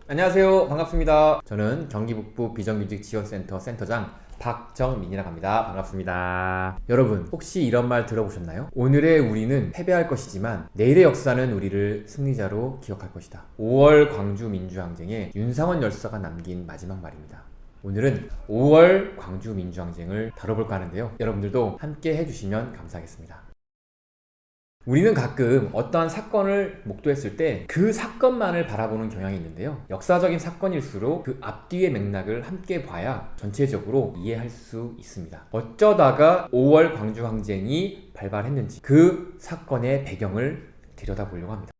안녕하세요. 반갑습니다. 저는 경기북부 비정규직지원센터 센터장 박정민이라고 합니다. 반갑습니다. 여러분, 혹시 이런 말 들어보셨나요? 오늘의 우리는 패배할 것이지만 내일의 역사는 우리를 승리자로 기억할 것이다. 5월 광주 민주항쟁에 윤상원 열사가 남긴 마지막 말입니다. 오늘은 5월 광주 민주항쟁을 다뤄볼까 하는데요. 여러분들도 함께 해주시면 감사하겠습니다. 우리는 가끔 어떠한 사건을 목도했을 때 그 사건만을 바라보는 경향이 있는데요. 역사적인 사건일수록 그 앞뒤의 맥락을 함께 봐야 전체적으로 이해할 수 있습니다. 어쩌다가 5월 광주항쟁이 발발했는지 그 사건의 배경을 들여다보려고 합니다.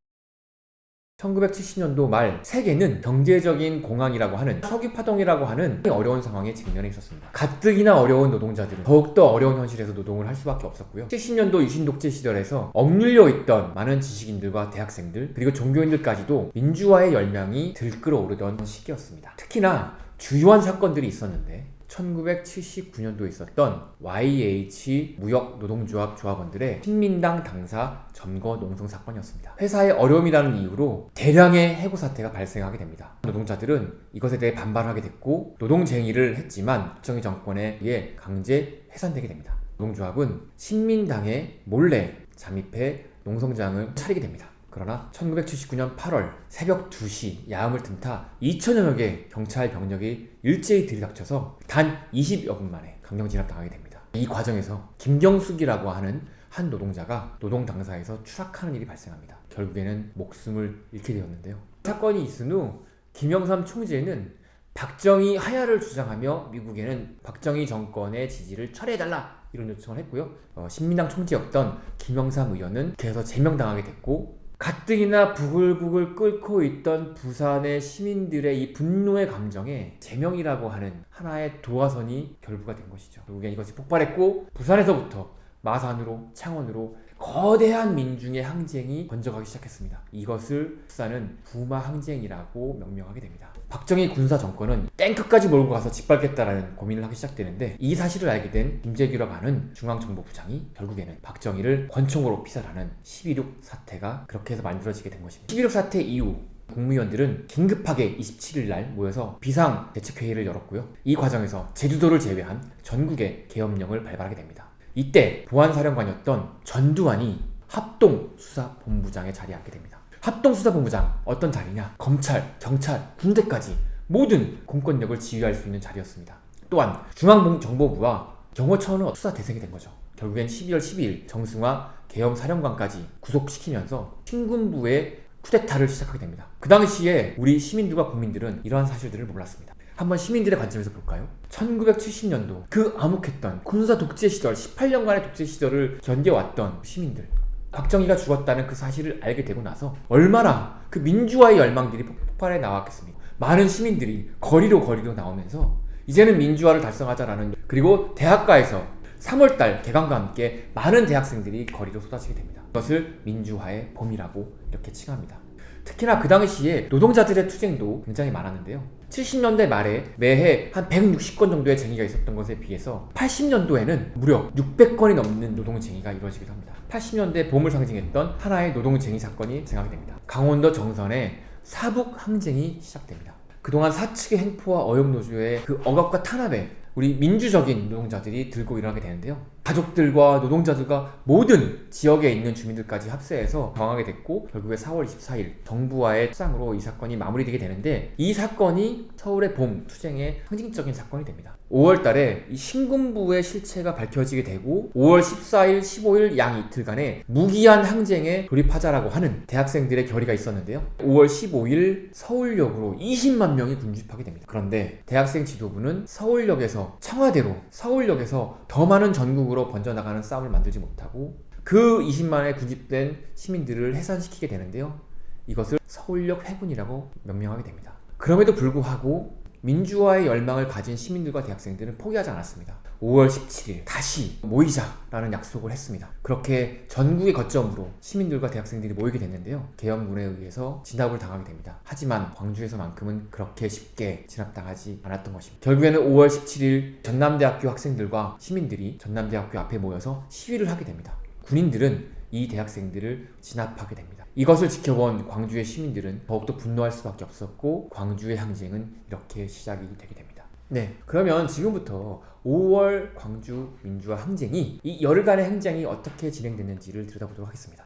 1970년도 말 세계는 경제적인 공황이라고 하는 석유파동이라고 하는 어려운 상황에 직면해 있었습니다. 가뜩이나 어려운 노동자들은 더욱더 어려운 현실에서 노동을 할 수밖에 없었고요. 70년도 유신 독재 시절에서 억눌려 있던 많은 지식인들과 대학생들 그리고 종교인들까지도 민주화의 열망이 들끓어오르던 시기였습니다. 특히나 주요한 사건들이 있었는데 1979년도에 있었던 YH 무역노동조합 조합원들의 신민당 당사 점거 농성 사건이었습니다. 회사의 어려움이라는 이유로 대량의 해고 사태가 발생하게 됩니다. 노동자들은 이것에 대해 반발하게 됐고 노동쟁의를 했지만 박정희 정권에 의해 강제 해산되게 됩니다. 노동조합은 신민당에 몰래 잠입해 농성장을 차리게 됩니다. 그러나 1979년 8월 새벽 2시 야음을 틈타 2천여 명의 경찰 병력이 일제히 들이닥쳐서 단 20여 분 만에 강경 진압당하게 됩니다. 이 과정에서 김경숙이라고 하는 한 노동자가 노동 당사에서 추락하는 일이 발생합니다. 결국에는 목숨을 잃게 되었는데요. 사건이 있은 후 김영삼 총재는 박정희 하야를 주장하며 미국에는 박정희 정권의 지지를 철회해달라 이런 요청을 했고요. 신민당 총재였던 김영삼 의원은 계속 제명당하게 됐고 가뜩이나 부글부글 끓고 있던 부산의 시민들의 이 분노의 감정에 제명이라고 하는 하나의 도화선이 결부가 된 것이죠. 결국엔 이것이 폭발했고 부산에서부터 마산으로 창원으로 거대한 민중의 항쟁이 번져가기 시작했습니다. 이것을 역사는 부마항쟁이라고 명명하게 됩니다. 박정희 군사 정권은 탱크까지 몰고 가서 짓밟겠다라는 고민을 하기 시작되는데 이 사실을 알게 된 김재규라고 하는 중앙정보부장이 결국에는 박정희를 권총으로 피살하는 11.6 사태가 그렇게 해서 만들어지게 된 것입니다. 11.6 사태 이후 국무위원들은 긴급하게 27일 날 모여서 비상대책회의를 열었고요. 이 과정에서 제주도를 제외한 전국에 계엄령을 발발하게 됩니다. 이때 보안사령관이었던 전두환이 합동수사본부장에 자리에 앉게 됩니다. 합동수사본부장 어떤 자리냐? 검찰, 경찰, 군대까지 모든 공권력을 지휘할 수 있는 자리였습니다. 또한 중앙정보부와 경호처는 수사 대상이 된 거죠. 결국엔 12월 12일 정승화 계엄사령관까지 구속시키면서 신군부의 쿠데타를 시작하게 됩니다. 그 당시에 우리 시민들과 국민들은 이러한 사실들을 몰랐습니다. 한번 시민들의 관점에서 볼까요? 1970년도 그 암흑했던 군사 독재 시절 18년간의 독재 시절을 견뎌왔던 시민들 박정희가 죽었다는 그 사실을 알게 되고 나서 얼마나 그 민주화의 열망들이 폭발해 나왔겠습니까? 많은 시민들이 거리로 나오면서 이제는 민주화를 달성하자라는 그리고 대학가에서 3월달 개강과 함께 많은 대학생들이 거리로 쏟아지게 됩니다. 이것을 민주화의 봄이라고 이렇게 칭합니다. 특히나 그 당시에 노동자들의 투쟁도 굉장히 많았는데요. 70년대 말에 매해 한 160건 정도의 쟁의가 있었던 것에 비해서 80년도에는 무려 600건이 넘는 노동쟁의가 이루어지기도 합니다. 80년대 봄을 상징했던 하나의 노동쟁의 사건이 발생하게 됩니다. 강원도 정선에 사북항쟁이 시작됩니다. 그동안 사측의 행포와 어용노조의 그 억압과 탄압에 우리 민주적인 노동자들이 들고 일어나게 되는데요. 가족들과 노동자들과 모든 지역에 있는 주민들까지 합세해서 저항하게 됐고 결국에 4월 24일 정부와의 협상으로 이 사건이 마무리되게 되는데 이 사건이 서울의 봄 투쟁의 상징적인 사건이 됩니다. 5월 달에 이 신군부의 실체가 밝혀지게 되고 5월 14일, 15일 양 이틀간의 무기한 항쟁에 돌입하자라고 하는 대학생들의 결의가 있었는데요. 5월 15일 서울역으로 20만 명이 군집하게 됩니다. 그런데 대학생 지도부는 서울역에서 청와대로 서울역에서 더 많은 전국으로 번져나가는 싸움을 만들지 못하고 그 20만의 군집된 시민들을 해산시키게 되는데요. 이것을 서울역 회군이라고 명명하게 됩니다. 그럼에도 불구하고 민주화의 열망을 가진 시민들과 대학생들은 포기하지 않았습니다. 5월 17일 다시 모이자라는 약속을 했습니다. 그렇게 전국의 거점으로 시민들과 대학생들이 모이게 됐는데요. 계엄군에 의해서 진압을 당하게 됩니다. 하지만 광주에서만큼은 그렇게 쉽게 진압당하지 않았던 것입니다. 결국에는 5월 17일 전남대학교 학생들과 시민들이 전남대학교 앞에 모여서 시위를 하게 됩니다. 군인들은 이 대학생들을 진압하게 됩니다. 이것을 지켜본 광주의 시민들은 더욱더 분노할 수밖에 없었고 광주의 항쟁은 이렇게 시작이 되게 됩니다. 네, 그러면 지금부터 5월 광주 민주화 항쟁이 이 열흘간의 항쟁이 어떻게 진행됐는지를 들여다보도록 하겠습니다.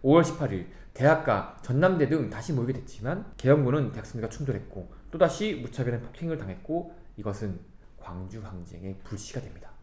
5월 18일 대학가, 전남대 등 다시 모이게 됐지만 계엄군은 대학생들과 충돌했고 또다시 무차별한 폭행을 당했고 이것은 광주 항쟁의 불씨가 됩니다.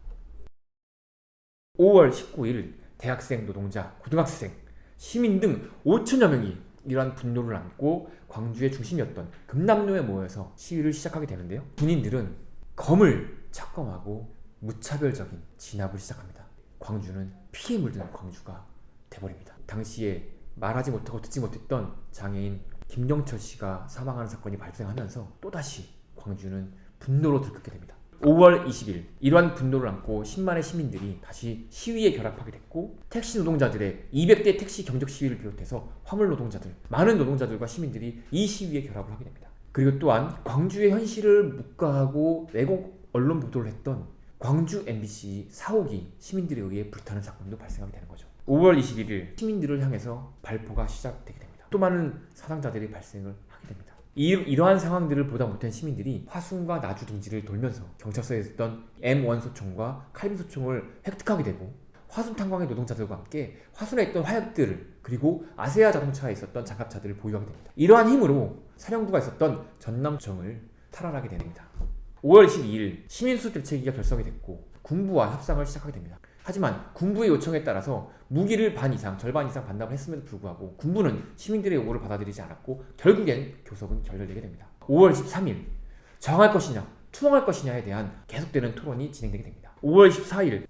5월 19일 대학생, 노동자, 고등학생, 시민 등 5천여 명이 이러한 분노를 안고 광주의 중심이었던 금남로에 모여서 시위를 시작하게 되는데요. 군인들은 검을 착검하고 무차별적인 진압을 시작합니다. 광주는 피에 물든 광주가 돼버립니다. 당시에 말하지 못하고 듣지 못했던 장애인 김영철 씨가 사망하는 사건이 발생하면서 또다시 광주는 분노로 들끓게 됩니다. 5월 20일 이러한 분노를 안고 10만의 시민들이 다시 시위에 결합하게 됐고 택시 노동자들의 200대 택시 경적 시위를 비롯해서 화물 노동자들, 많은 노동자들과 시민들이 이 시위에 결합을 하게 됩니다. 그리고 또한 광주의 현실을 묵과하고 왜곡 언론 보도를 했던 광주 MBC 사옥이 시민들에 의해 불타는 사건도 발생하게 되는 거죠. 5월 21일 시민들을 향해서 발포가 시작되게 됩니다. 또 많은 사상자들이 발생을 하게 됩니다. 이러한 상황들을 보다 못한 시민들이 화순과 나주 둥지를 돌면서 경찰서에 있었던 M1 소총과 칼빈 소총을 획득하게 되고 화순 탄광의 노동자들과 함께 화순에 있던 화약들을 그리고 아세아 자동차에 있었던 장갑차들을 보유하게 됩니다. 이러한 힘으로 사령부가 있었던 전남청을 탈환하게 됩니다. 5월 22일 시민수습 대책위가 결성이 됐고 군부와 협상을 시작하게 됩니다. 하지만 군부의 요청에 따라서 무기를 절반 이상 반납을 했음에도 불구하고 군부는 시민들의 요구를 받아들이지 않았고 결국엔 교섭은 결렬되게 됩니다. 5월 13일 저항할 것이냐 투항할 것이냐에 대한 계속되는 토론이 진행되게 됩니다. 5월 14일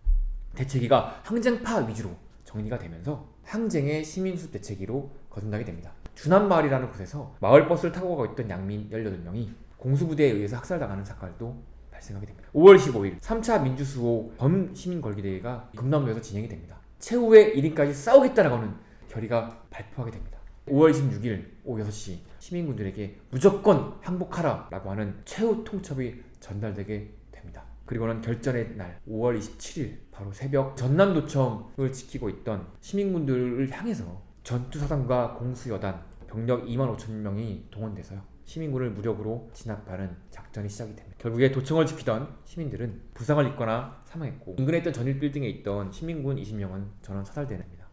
대책위가 항쟁파 위주로 정리가 되면서 항쟁의 시민수습 대책위로 거듭나게 됩니다. 주남마을이라는 곳에서 마을버스를 타고 가고 있던 양민 18명이 공수부대에 의해서 학살당하는 사건도 발생하게 됩니다. 5월 15일 3차 민주수호 범시민걸기대회가 금남로에서 진행이 됩니다. 최후의 1인까지 싸우겠다라고 하는 결의가 발표하게 됩니다. 5월 26일 오후 6시 시민군들에게 무조건 항복하라 라고 하는 최후 통첩이 전달되게 됩니다. 그리고는 결전의 날 5월 27일 바로 새벽 전남도청을 지키고 있던 시민군들을 향해서 전투사단과 공수여단 병력 2만 5천 명이 동원돼서요. 시민군을 무력으로 진압하는 작전이 시작이 됩니다. 결국에 도청을 지키던 시민들은 부상을 입거나 사망했고 인근에 있던 전일빌딩에 있던 시민군 20명은 전원 사살됩니다.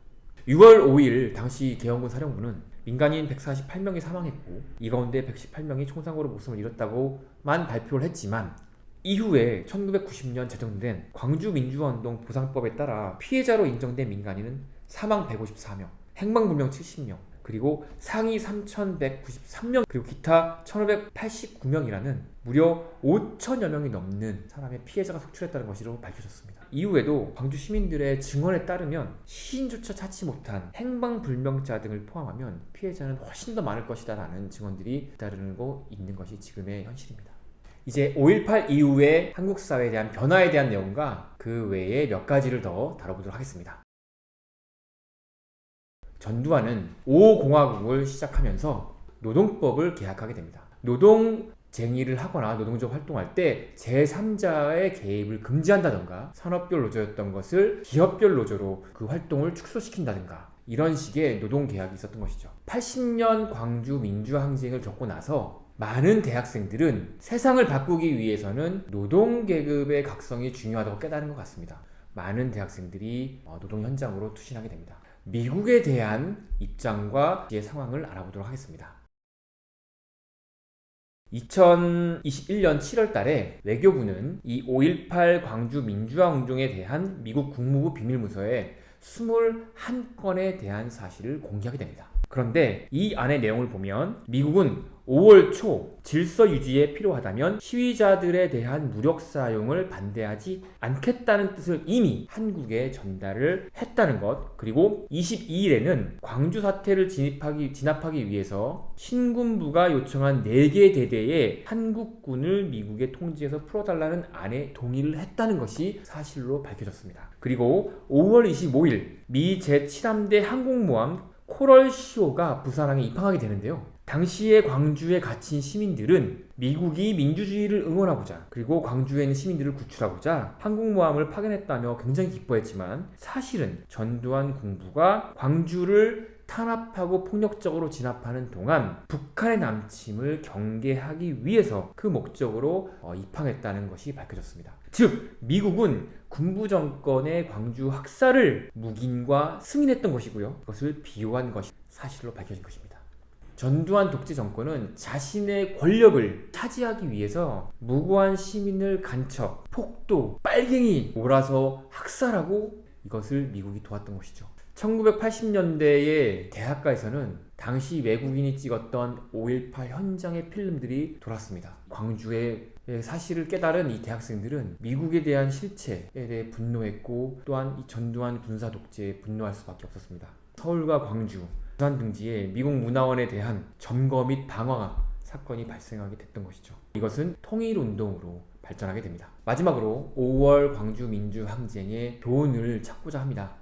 6월 5일 당시 계엄군 사령부는 민간인 148명이 사망했고 이 가운데 118명이 총상으로 목숨을 잃었다고만 발표를 했지만 이후에 1990년 제정된 광주민주화운동 보상법에 따라 피해자로 인정된 민간인은 사망 154명, 행방불명 70명, 그리고 상위 3,193명, 그리고 기타 1,589명이라는 무려 5천여 명이 넘는 사람의 피해자가 속출했다는 것으로 밝혀졌습니다. 이후에도 광주 시민들의 증언에 따르면 시신조차 찾지 못한 행방불명자 등을 포함하면 피해자는 훨씬 더 많을 것이다 라는 증언들이 따르고 있는 것이 지금의 현실입니다. 이제 5.18 이후의 한국 사회에 대한 변화에 대한 내용과 그 외에 몇 가지를 더 다뤄보도록 하겠습니다. 전두환은 5공화국을 시작하면서 노동법을 개혁하게 됩니다. 노동쟁의를 하거나 노동적 활동할 때 제3자의 개입을 금지한다던가 산업별 노조였던 것을 기업별 노조로 그 활동을 축소시킨다든가 이런 식의 노동개혁이 있었던 것이죠. 80년 광주 민주항쟁을 겪고 나서 많은 대학생들은 세상을 바꾸기 위해서는 노동계급의 각성이 중요하다고 깨달은 것 같습니다. 많은 대학생들이 노동 현장으로 투신하게 됩니다. 미국에 대한 입장과 이의 상황을 알아보도록 하겠습니다. 2021년 7월 달에 외교부는 이 5.18 광주 민주화 운동에 대한 미국 국무부 비밀문서에 21건에 대한 사실을 공개하게 됩니다. 그런데 이 안의 내용을 보면 미국은 5월 초 질서 유지에 필요하다면 시위자들에 대한 무력 사용을 반대하지 않겠다는 뜻을 이미 한국에 전달을 했다는 것, 그리고 22일에는 광주 사태를 진압하기 위해서 신군부가 요청한 4개 대대의 한국군을 미국의 통지에서 풀어달라는 안에 동의를 했다는 것이 사실로 밝혀졌습니다. 그리고 5월 25일 미 제7함대 항공모함 코럴 시오가 부산항에 입항하게 되는데요. 당시에 광주에 갇힌 시민들은 미국이 민주주의를 응원하고자 그리고 광주에 있는 시민들을 구출하고자 한국모함을 파견했다며 굉장히 기뻐했지만 사실은 전두환 군부가 광주를 탄압하고 폭력적으로 진압하는 동안 북한의 남침을 경계하기 위해서 그 목적으로 입항했다는 것이 밝혀졌습니다. 즉 미국은 군부 정권의 광주 학살을 묵인과 승인했던 것이고요. 그것을 비호한 것이 사실로 밝혀진 것입니다. 전두환 독재 정권은 자신의 권력을 차지하기 위해서 무고한 시민을 간첩, 폭도, 빨갱이 몰아서 학살하고 이것을 미국이 도왔던 것이죠. 1980년대의 대학가에서는 당시 외국인이 찍었던 5.18 현장의 필름들이 돌았습니다. 광주의 사실을 깨달은 이 대학생들은 미국에 대한 실체에 대해 분노했고 또한 이 전두환 군사 독재에 분노할 수밖에 없었습니다. 서울과 광주, 부산 등지에 미국 문화원에 대한 점거 및 방화 사건이 발생하게 됐던 것이죠. 이것은 통일운동으로 발전하게 됩니다. 마지막으로 5월 광주 민주항쟁의 교훈을 찾고자 합니다.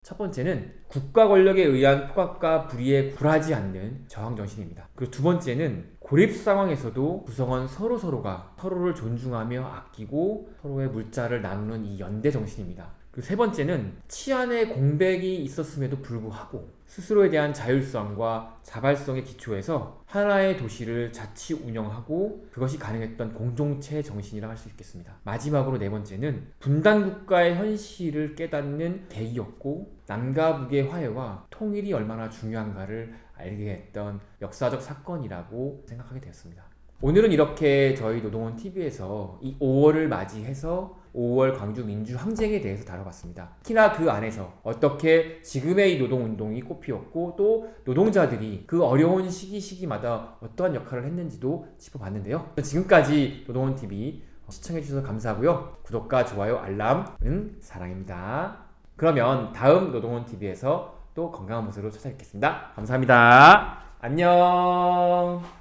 첫 번째는 국가 권력에 의한 포갑과 불의에 굴하지 않는 저항 정신입니다. 그리고 두 번째는 고립 상황에서도 구성원 서로가 서로를 존중하며 아끼고 서로의 물자를 나누는 이 연대 정신입니다. 그리고 세 번째는 치안의 공백이 있었음에도 불구하고 스스로에 대한 자율성과 자발성에 기초해서 하나의 도시를 자치 운영하고 그것이 가능했던 공동체 정신이라 할 수 있겠습니다. 마지막으로 네 번째는 분단 국가의 현실을 깨닫는 계기였고 남과 북의 화해와 통일이 얼마나 중요한가를 알게 했던 역사적 사건이라고 생각하게 되었습니다. 오늘은 이렇게 저희 노동원 TV에서 이 5월을 맞이해서 5월 광주 민주항쟁에 대해서 다뤄봤습니다. 특히나 그 안에서 어떻게 지금의 이 노동운동이 꽃피웠고 또 노동자들이 그 어려운 시기마다 어떠한 역할을 했는지도 짚어봤는데요. 지금까지 노동원 TV 시청해주셔서 감사하고요. 구독과 좋아요, 알람은 사랑입니다. 그러면 다음 노동원 TV에서 또 건강한 모습으로 찾아뵙겠습니다. 감사합니다. 안녕.